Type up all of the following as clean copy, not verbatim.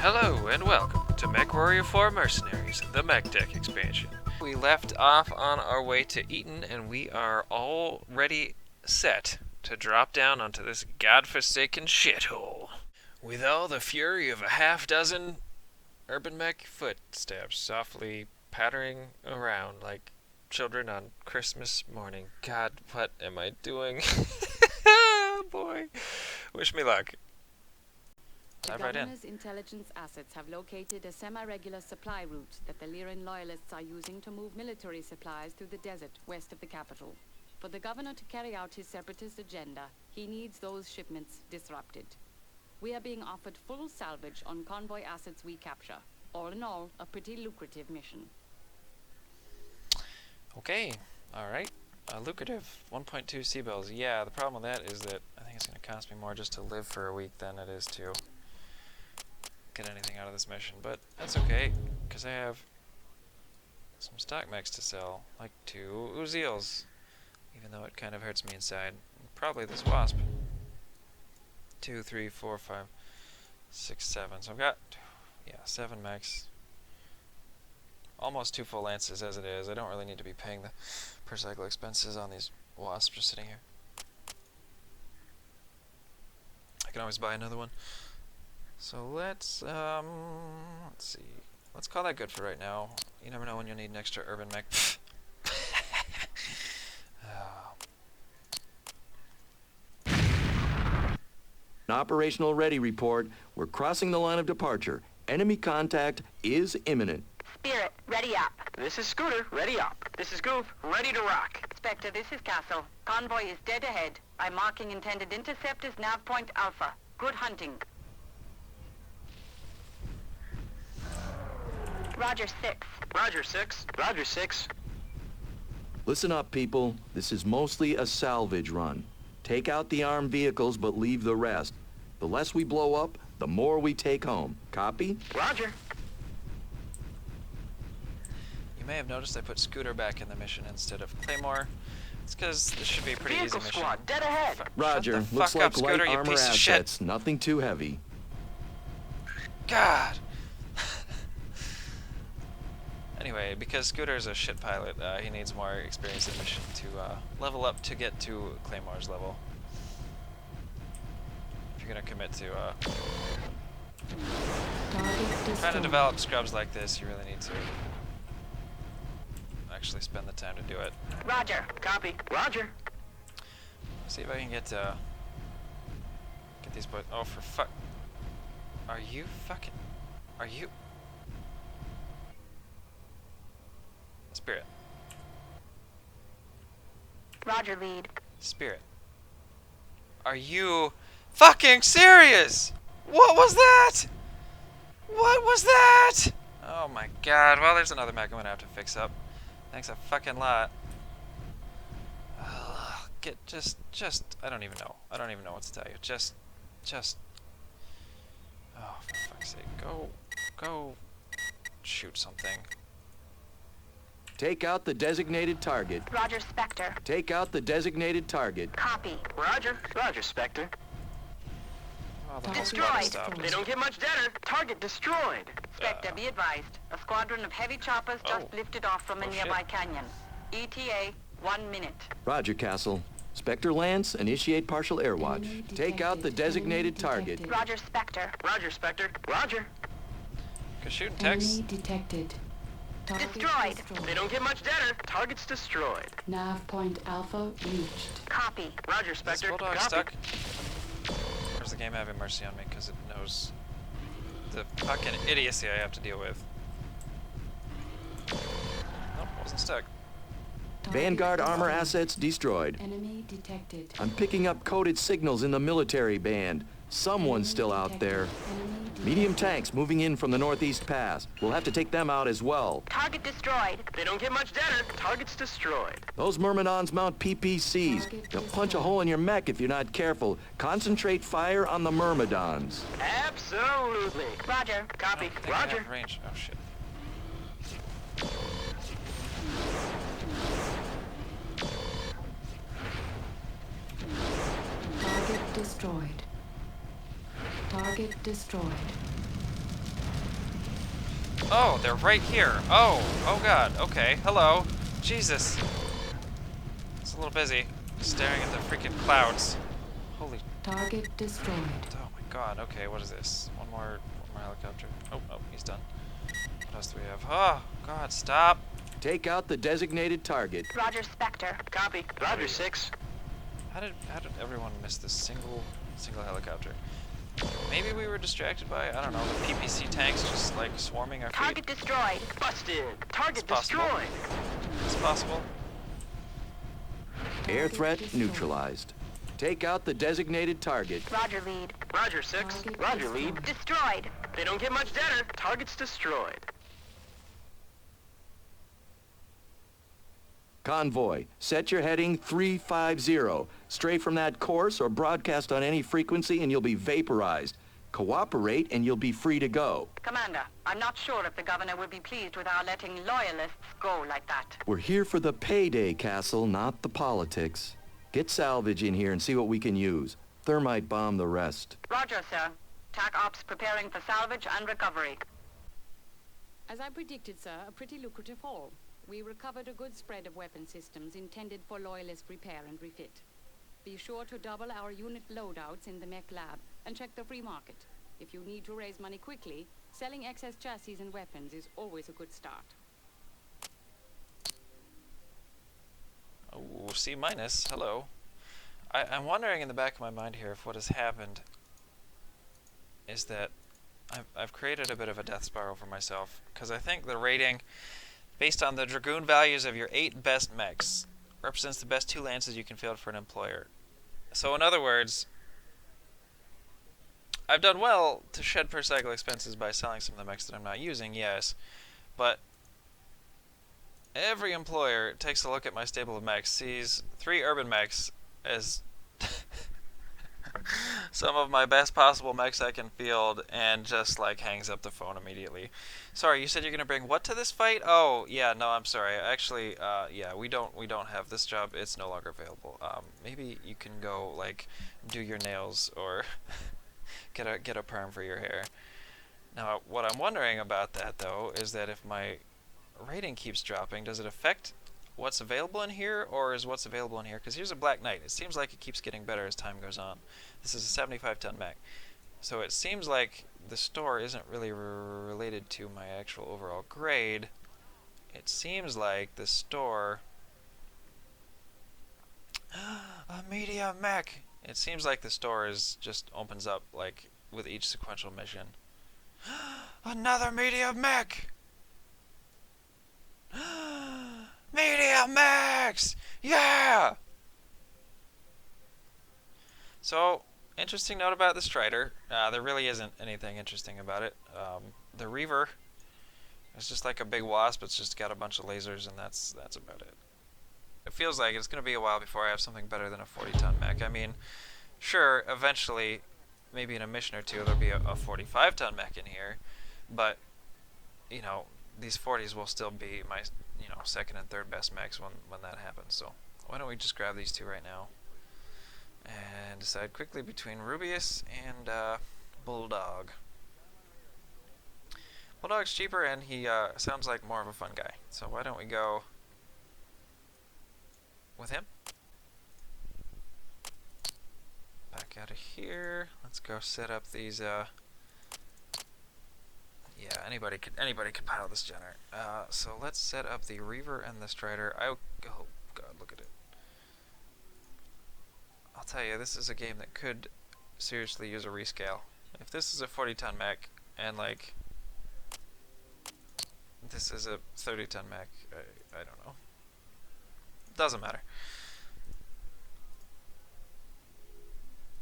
Hello and welcome to MechWarrior 4 Mercenaries, the Mektek expansion. We left off on our way to Eton and we are already set to drop down onto this godforsaken shithole. With all the fury of a half-dozen urban mech footsteps softly pattering around like children on Christmas morning. God, what am I doing? Oh boy. Wish me luck. The governor's intelligence assets have located a semi-regular supply route that the Lyran loyalists are using to move military supplies through the desert west of the capital. For the governor to carry out his separatist agenda, he needs those shipments disrupted. We are being offered full salvage on convoy assets we capture. All in all, a pretty lucrative mission. Okay, alright. Lucrative. 1.2 C-bills. Yeah, the problem with that is that I think it's going to cost me more just to live for a week than it is to get anything out of this mission. But that's okay, because I have some stock mechs to sell, like 2 Uziels, even though it kind of hurts me inside. Probably this Wasp. 2, 3, 4, 5, 6, 7. So I've got, 7 mechs. Almost 2 full lances as it is. I don't really need to be paying the per cycle expenses on these Wasps just sitting here. I can always buy another one. So let's see. Let's call that good for right now. You never know when you'll need an extra urban mech. An operational ready report. We're crossing the line of departure. Enemy contact is imminent. Spirit, ready up. This is Scooter, ready up. This is Goof, ready to rock. Spectre, this is Castle. Convoy is dead ahead. I'm marking intended intercept as nav point Alpha. Good hunting. Roger 6. Roger 6. Roger 6. Listen up, people. This is mostly a salvage run. Take out the armed vehicles, but leave the rest. The less we blow up, the more we take home. Copy? Roger. You may have noticed I put Scooter back in the mission instead of Claymore. It's because this should be a pretty Vehicle easy mission. squad, dead ahead. Roger. Shut the Looks fuck like up, Scooter, light you armor piece of shit. assets. Nothing too heavy. God! Anyway, because Scooter is a shit pilot, he needs more experience in mission to level up to get to Claymore's level. If you're gonna commit to trying to develop scrubs like this, you really need to actually spend the time to do it. Roger. Copy. Roger. See if I can get these boys. Oh, for fuck! Are you fucking? Are you? Spirit. Roger, lead. Spirit. Are you fucking serious? What was that? What was that? Oh my god. Well, there's another mech I'm gonna have to fix up. Thanks a fucking lot. I don't even know. I don't even know what to tell you. Just. Oh, for fuck's sake. Go. Shoot something. Take out the designated target. Roger, Spectre. Take out the designated target. Copy. Roger. Roger, Spectre. Oh, the whole Destroyed. squad stopped. They don't get much deader. Target destroyed. Spectre, be advised. A squadron of heavy choppers just lifted off from a Oh, nearby canyon. ETA, 1 minute. Roger, Castle. Spectre Lance, initiate partial air watch. Take out the designated target. Roger, Spectre. Roger, Spectre. Roger. Cause shooting text. Detected. Destroyed. They don't get much deader. Target's destroyed. Nav point Alpha reached. Copy. Roger, Is this Spectre. bulldog Copy. stuck? Or is the game having mercy on me because it knows the fucking idiocy I have to deal with? Nope, wasn't stuck. Vanguard armor assets destroyed. Enemy detected. I'm picking up coded signals in the military band. Someone's still out there. Medium tanks moving in from the northeast pass. We'll have to take them out as well. Target destroyed. They don't get much deader. Target's destroyed. Those Myrmidons mount PPCs. They'll punch a hole in your mech if you're not careful. Concentrate fire on the Myrmidons. Absolutely. Roger. Copy. I think I Roger. have range. Oh shit. Target destroyed. Target destroyed. Oh, they're right here. Oh, oh god. Okay, hello. Jesus. It's a little busy staring at the freaking clouds. Holy. Target destroyed. Oh my god. Okay, what is this? One more helicopter. Oh, he's done. What else do we have? Oh, god, stop. Take out the designated target. Roger, Spectre. Copy. Roger, 6. How did everyone miss this single helicopter? Maybe we were distracted by, I don't know, the PPC tanks just like swarming our feet. Target destroyed. Busted. Target It's possible. destroyed. It's possible. Air threat neutralized. Take out the designated target. Roger, lead. Roger, 6. Target Roger, lead. Destroyed. They don't get much better. Target's destroyed. Convoy, set your heading 350. Stray from that course or broadcast on any frequency and you'll be vaporized. Cooperate and you'll be free to go. Commander, I'm not sure if the governor will be pleased with our letting loyalists go like that. We're here for the payday, Castle, not the politics. Get salvage in here and see what we can use. Thermite bomb the rest. Roger, sir. TAC Ops preparing for salvage and recovery. As I predicted, sir, a pretty lucrative haul. We recovered a good spread of weapon systems intended for loyalist repair and refit. Be sure to double our unit loadouts in the mech lab and check the free market. If you need to raise money quickly, selling excess chassis and weapons is always a good start. Oh, C minus. Hello. I'm wondering in the back of my mind here if what has happened is that I've created a bit of a death spiral for myself, because I think the rating, based on the Dragoon values of your 8 best mechs, represents the best 2 lances you can field for an employer. So in other words, I've done well to shed per cycle expenses by selling some of the mechs that I'm not using, yes, but every employer takes a look at my stable of mechs, sees 3 urban mechs as some of my best possible mechs I can field, and just like hangs up the phone immediately. Sorry, you said you're gonna bring what to this fight? Oh, yeah, no, I'm sorry. Actually, yeah, we don't have this job. It's no longer available. Maybe you can go like do your nails or get a perm for your hair. Now, what I'm wondering about that though is that if my rating keeps dropping, does it affect what's available in here, or is what's available in here? Because here's a Black Knight. It seems like it keeps getting better as time goes on. This is a 75-ton mech. So it seems like the store isn't really related to my actual overall grade. It seems like the store... a medium mech! It seems like the store is just opens up like with each sequential mission. Another medium mech! Medium mechs! Yeah! So, interesting note about the Strider. There really isn't anything interesting about it. The Reaver is just like a big wasp. It's just got a bunch of lasers, and that's about it. It feels like it's going to be a while before I have something better than a 40-ton mech. I mean, sure, eventually, maybe in a mission or two, there'll be a 45-ton mech in here, but, you know, these 40s will still be my, you know, second and third best mechs when that happens. So why don't we just grab these 2 right now and decide quickly between Rubius and Bulldog. Bulldog's cheaper, and he sounds like more of a fun guy. So why don't we go with him? Back out of here. Let's go set up these. Yeah, anybody could pilot this generator. So let's set up the Reaver and the Strider. Oh god, look at it. I'll tell you, this is a game that could seriously use a rescale. If this is a 40-ton mech and like this is a 30-ton mech, I don't know. Doesn't matter.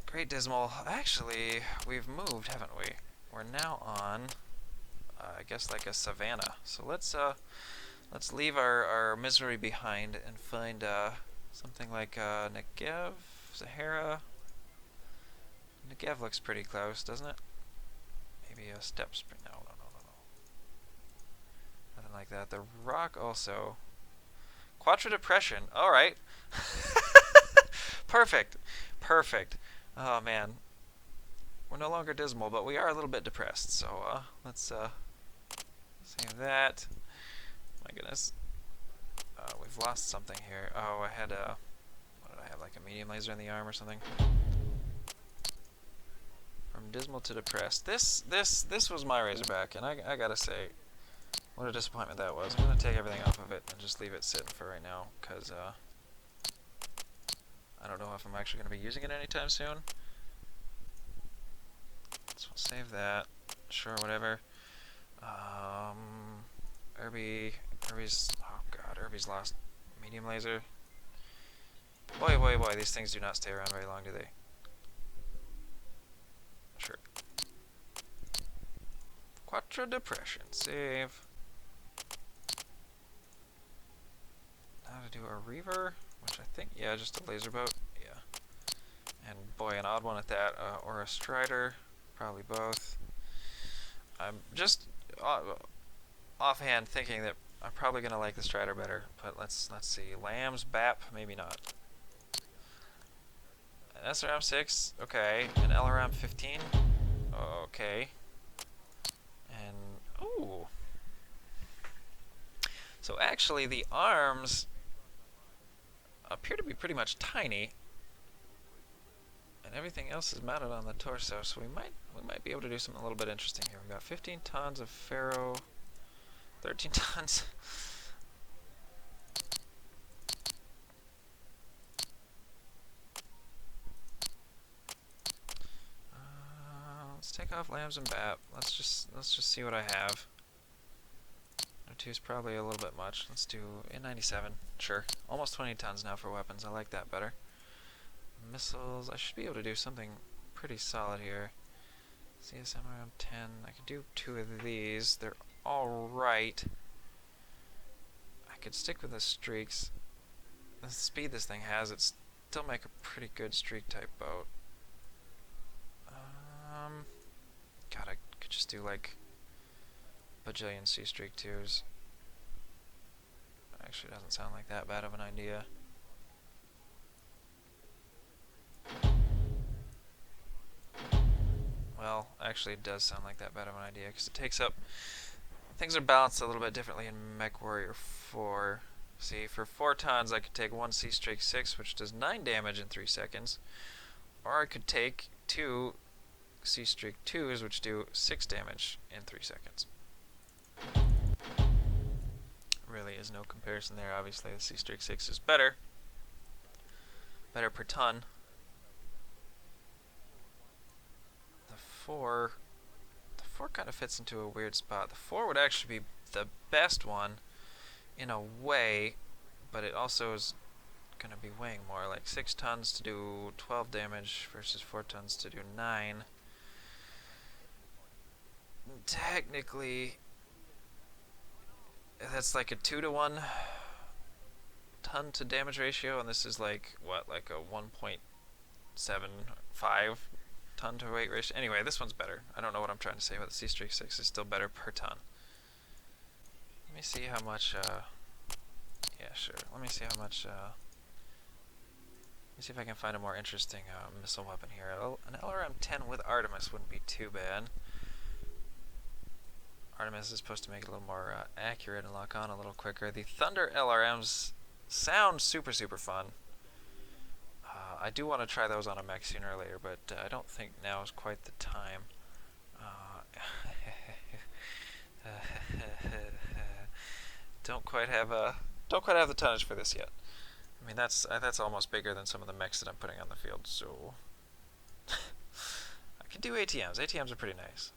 Great Dismal. Actually, we've moved, haven't we? We're now on I guess like a savanna. So let's leave our misery behind and find something like Negev, Sahara. Negev looks pretty close, doesn't it? Maybe a step spring. No. Nothing like that. The Rock also. Quattro Depression. All right. Perfect. Oh man. We're no longer dismal, but we are a little bit depressed. So let's Save that. My goodness. We've lost something here. Oh, I had a... What did I have? Like a medium laser in the arm or something? From dismal to depressed. This was my Razorback, and I gotta say, what a disappointment that was. I'm gonna take everything off of it and just leave it sitting for right now, because I don't know if I'm actually gonna be using it anytime soon. So we'll save that. Sure, whatever. Irby's, oh god, Irby's lost medium laser. Boy, boy, boy, these things do not stay around very long, do they? Sure. Quattro depression, save. Now to do a reaver, which I think, yeah, just a laser boat, yeah. And boy, an odd one at that, or a strider, probably both. I'm just offhand thinking that I'm probably gonna like the strider better, but let's see. Lambs, BAP, maybe not. An SRM 6, okay. An LRM 15, okay. And ooh. So actually, the arms appear to be pretty much tiny, and everything else is mounted on the torso. So we might be able to do something a little bit interesting here. We've got 15 tons of ferro, 13 tons. Let's take off lambs and BAP. Let's just see what I have. No 2 is probably a little bit much. Let's do N97. Sure. Almost 20 tons now for weapons. I like that better. Missiles. I should be able to do something pretty solid here. CSM around 10. I could do 2 of these. They're alright. I could stick with the streaks. The speed this thing has, it still make a pretty good streak type boat. God, I could just do like bajillion C streak 2s. Actually, doesn't sound like that bad of an idea. Well, actually, it does sound like that bad of an idea because it takes up. Things are balanced a little bit differently in MechWarrior 4. See, for 4 tons, I could take 1 C streak 6, which does 9 damage in 3 seconds, or I could take 2 C streak 2s, which do 6 damage in 3 seconds. Really is no comparison there. Obviously, the C streak 6 is better per ton. The 4 kind of fits into a weird spot. The 4 would actually be the best one in a way, but it also is going to be weighing more. Like 6 tons to do 12 damage versus 4 tons to do 9. Technically, that's like a 2-to-1 ton to damage ratio, and this is like, what, like a 1.75 ton to weight ratio. Anyway, this one's better. I don't know what I'm trying to say, but the C streak 6 is still better per ton. Let me see how much, yeah, sure. Let me see how much, let me see if I can find a more interesting missile weapon here. An LRM-10 with Artemis wouldn't be too bad. Artemis is supposed to make it a little more accurate and lock on a little quicker. The Thunder LRMs sound super fun. I do want to try those on a mech sooner or later, but I don't think now is quite the time. Don't quite have the tonnage for this yet. I mean, that's almost bigger than some of the mechs that I'm putting on the field. So I can do ATMs. ATMs are pretty nice.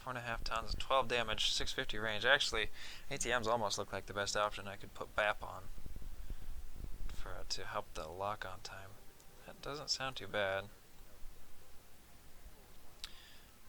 4.5 tons, 12 damage, 650 range. Actually, ATMs almost look like the best option I could put BAP on to help the lock-on time. That doesn't sound too bad.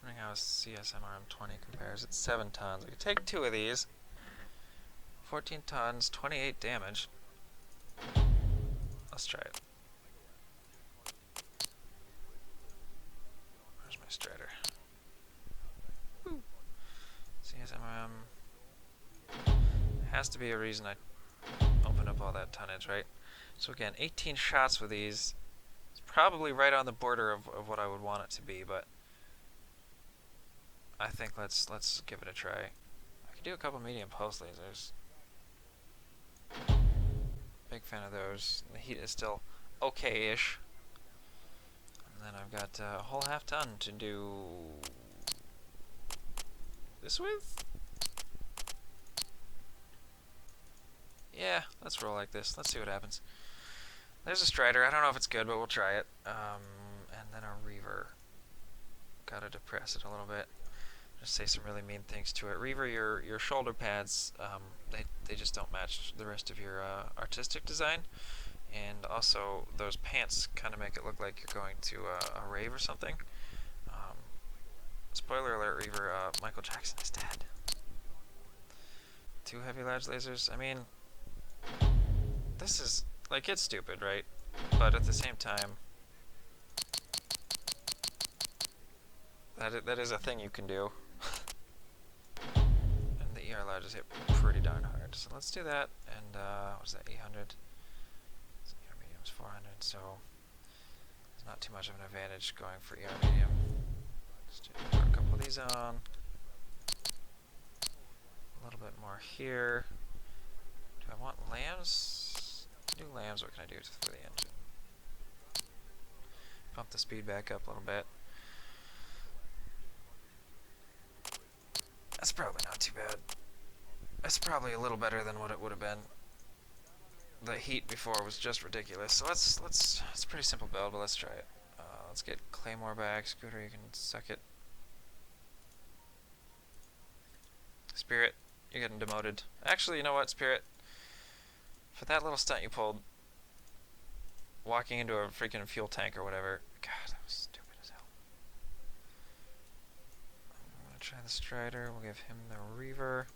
Wondering how a CSMRM-20 compares. It's 7 tons. I could take 2 of these. 14 tons, 28 damage. Let's try it. Where's my strider? Woo. CSMRM. Has to be a reason I opened up all that tonnage, right? So again, 18 shots with these. It's probably right on the border of what I would want it to be, but I think let's give it a try. do a couple medium pulse lasers. Big fan of those. The heat is still okay-ish. And then I've got a whole half ton to do this with? Yeah, let's roll like this. Let's see what happens. There's a Strider. I don't know if it's good, but we'll try it. And then a Reaver. Gotta depress it a little bit. Just say some really mean things to it. Reaver, your shoulder pads, they just don't match the rest of your artistic design. And also, those pants kind of make it look like you're going to a rave or something. Spoiler alert, Reaver, Michael Jackson is dead. 2 heavy large lasers. I mean, this is, like, it's stupid, right? But at the same time, that is a thing you can do. And the ER larges hit pretty darn hard. So let's do that. And what's that, 800? So ER medium is 400, so there's not too much of an advantage going for ER medium. Just throw a couple of these on. A little bit more here. Do I want lambs? Do lambs, what can I do for the engine? Bump the speed back up a little bit. That's probably not too bad. That's probably a little better than what it would have been. The heat before was just ridiculous. So it's a pretty simple build, but let's try it. Let's get Claymore back. Scooter, you can suck it. Spirit, you're getting demoted. Actually, you know what, Spirit? For that little stunt you pulled, walking into a freaking fuel tank or whatever, God, that was stupid as hell. I'm gonna try the Strider. We'll give him the Reaver.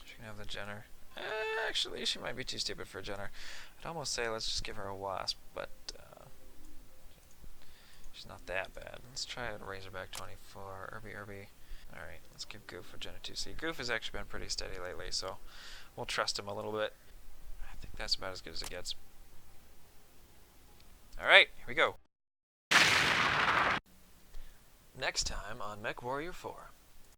She can have the Jenner. Actually, she might be too stupid for a Jenner. I'd almost say let's just give her a Wasp, but she's not that bad. Let's try a Razorback 24. Irby. Alright, let's give Goof a Jenner 2C. Goof has actually been pretty steady lately, so we'll trust him a little bit. I think that's about as good as it gets. Alright, here we go. Next time on MechWarrior 4.